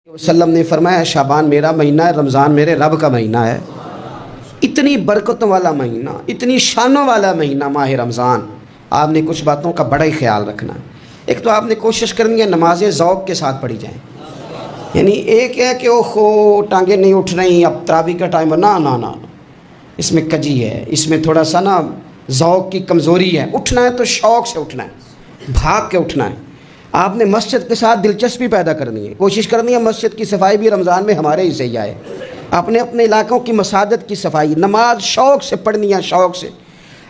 वसल्लम ने फरमाया शाबान मेरा महीना है, रमज़ान मेरे रब का महीना है। इतनी बरकतों वाला महीना, इतनी शानों वाला महीना माह रमज़ान। आपने कुछ बातों का बड़ा ही ख्याल रखना है। एक तो आपने कोशिश करनी है नमाज़ें ज़ौक़ के साथ पढ़ी जाएँ। यानी एक है कि ओहो टांगे नहीं उठ रही, अब तरावी का टाइम, ना ना ना, इसमें कजी है, इसमें थोड़ा सा ना ज़ौक़ की कमज़ोरी है। उठना है तो शौक़ से उठना है, भाग के उठना है। आपने मस्जिद के साथ दिलचस्पी पैदा करनी है, कोशिश करनी है मस्जिद की सफाई भी रमज़ान में हमारे ही से ही आए। आपने अपने इलाकों की मसाजिद की सफाई, नमाज शौक़ से पढ़नी है, शौक़ से।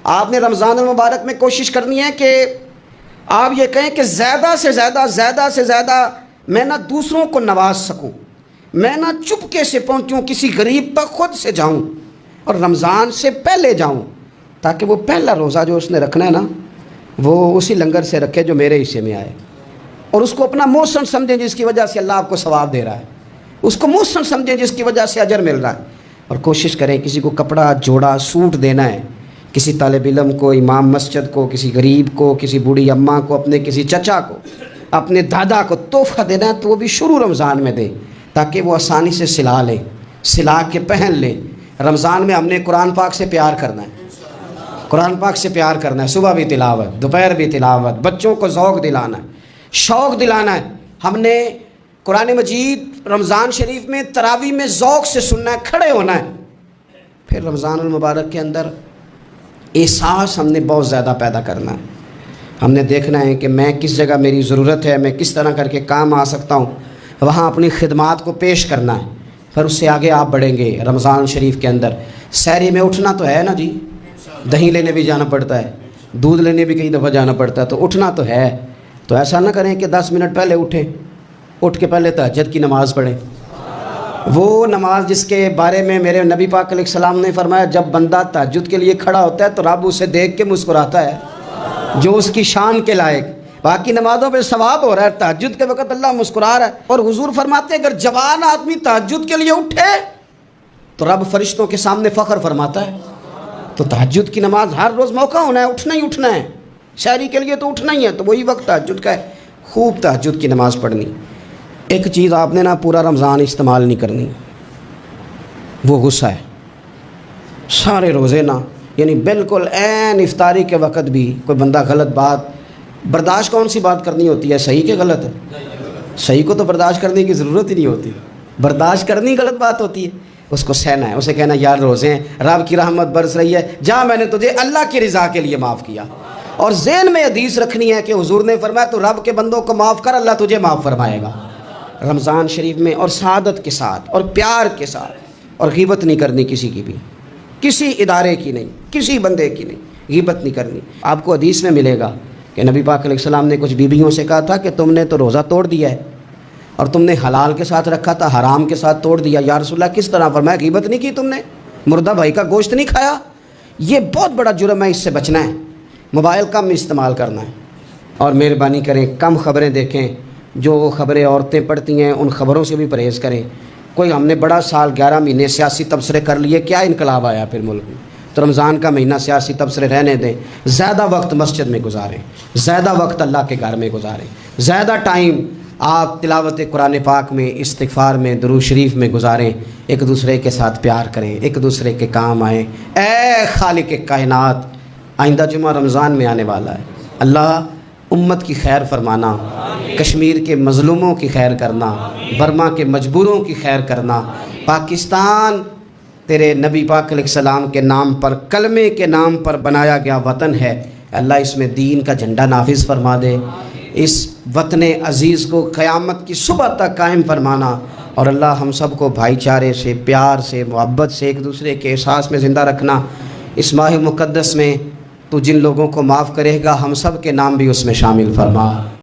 आपने रमज़ान मुबारक में कोशिश करनी है कि आप ये कहें कि ज़्यादा से ज़्यादा मैं ना दूसरों को नवाज सकूं, मैं ना चुपके से पहुंचूं, किसी गरीब तक खुद से जाऊं और रमज़ान से पहले जाऊं, ताकि वो पहला रोज़ा जो उसने रखना है ना, वो उसी लंगर से रखे जो मेरे हिस्से में आए, और उसको अपना मोहसन समझें जिसकी वजह से अल्लाह आपको सवाब दे रहा है, उसको मोहसन समझें जिसकी वजह से अजर मिल रहा है। और कोशिश करें किसी को कपड़ा जोड़ा सूट देना है, किसी तालिब इल्म को, इमाम मस्जिद को, किसी गरीब को, किसी बूढ़ी अम्मा को, अपने किसी चचा को, अपने दादा को तोहफ़ा देना है तो वो भी शुरू रमज़ान में दे, ताकि वो आसानी से सिला ले, सिला के पहन ले। रमज़ान में हमने कुरान पाक से प्यार करना है, कुरान पाक से प्यार करना है। सुबह भी तिलावत, दोपहर भी तिलावत, बच्चों को ज़ौक़ दिलाना है, शौक़ दिलाना है। हमने कुरान मजीद रमज़ान शरीफ में तरावी में ज़ौक़ से सुनना है, खड़े होना है। फिर रमज़ान मुबारक के अंदर एहसास हमने बहुत ज़्यादा पैदा करना है। हमने देखना है कि मैं किस जगह मेरी ज़रूरत है, मैं किस तरह करके काम आ सकता हूँ, वहाँ अपनी खिदमात को पेश करना है। फिर उससे आगे आप बढ़ेंगे। रमज़ान शरीफ के अंदर सहरी में उठना तो है ना जी, दही लेने भी जाना पड़ता है, दूध लेने भी कई दफ़ा जाना पड़ता है, तो उठना तो है। तो ऐसा ना करें कि 10 मिनट पहले उठें, उठ के पहले तहज्जुद की नमाज़ पढ़ें। वो नमाज जिसके बारे में मेरे नबी पाक अलैहिस्सलाम ने फरमाया, जब बंदा तहज्जुद के लिए खड़ा होता है तो रब उसे देख के मुस्कुराता है, जो उसकी शान के लायक। बाकी नमाज़ों पे सवाब हो रहा है, तहज्जुद के वक़्त अल्लाह मुस्कुरा रहा है। और हुजूर फरमाते हैं अगर जवान आदमी तहज्जुद के लिए उठे तो रब फरिश्तों के सामने फ़ख्र फरमाता है। तो तहज्जुद की नमाज हर रोज़ मौका होना है, उठना ही उठना है। शहरी के लिए तो उठना ही है, तो वही वक्त तहज्जुद का है, खूब तहज्जुद की नमाज़ पढ़नी। एक चीज़ आपने ना पूरा रमज़ान इस्तेमाल नहीं करनी, वो गुस्सा है। सारे रोज़े ना, यानी बिल्कुल ऐन इफ्तारी के वक़्त भी कोई बंदा गलत बात, बर्दाश्त कौन सी बात करनी होती है, सही के गलत है? सही को तो बर्दाश्त करने की ज़रूरत ही नहीं होती, बर्दाश्त करनी गलत बात होती है। उसको सहना है, उसे कहना यार रोज़े हैं, रब की रहमत बरस रही है, जा मैंने तुझे अल्लाह की रज़ा के लिए माफ़ किया। और ज़हन में हदीस रखनी है कि हुजूर ने फरमाया तो रब के बंदों को माफ़ कर, अल्लाह तुझे माफ़ फरमाएगा। रमज़ान शरीफ में और सादत के साथ और प्यार के साथ, और ग़ीबत नहीं करनी किसी की भी, किसी इदारे की नहीं, किसी बंदे की नहीं, ग़ीबत नहीं करनी। आपको हदीस में मिलेगा कि नबी पाक अलैहिस्सलाम ने कुछ बीबियों से कहा था कि तुमने तो रोज़ा तोड़ दिया है और तुमने हलाल के साथ रखा था, हराम के साथ तोड़ दिया। या रसूलल्लाह किस तरह? फरमाया ग़ीबत नहीं की तुमने, मुर्दा भाई का गोश्त नहीं खाया। ये बहुत बड़ा जुर्म है, इससे बचना है। मोबाइल कम इस्तेमाल करना है, और मेहरबानी करें कम ख़बरें देखें। जो ख़बरें औरतें पढ़ती हैं उन ख़बरों से भी परहेज़ करें। कोई हमने बड़ा साल 11 महीने सियासी तबसरे कर लिए, क्या इनकलाब आया फिर मुल्क में? तो रमज़ान का महीना सियासी तबसरे रहने दें, ज़्यादा वक्त मस्जिद में गुजारें, ज़्यादा वक्त अल्लाह के घर में गुजारें, ज़्यादा टाइम आप तिलावत कुरान पाक में, इस्तिग़फ़ार में, दुरूद शरीफ में गुजारें। एक दूसरे के साथ प्यार करें, एक दूसरे के काम आएँ। ऐ खालिक कायनात, आइंदा जुमा रमज़ान में आने वाला है, अल्लाह उम्मत की खैर फरमाना, कश्मीर के मज़लूमों की खैर करना, बर्मा के मजबूरों की खैर करना। पाकिस्तान तेरे नबी पाक अलैहिस्सलाम के नाम पर, कलमे के नाम पर बनाया गया वतन है, अल्लाह इसमें दीन का झंडा नाफिज फरमा दे। इस वतन अज़ीज़ को क़यामत की सुबह तक कायम फरमाना, और अल्लाह हम सब को भाईचारे से, प्यार से, मोहब्बत से, एक दूसरे के एहसास में ज़िंदा रखना। इस माह मुक़द्दस में तो जिन लोगों को माफ़ करेगा हम सब के नाम भी उसमें शामिल फरमा।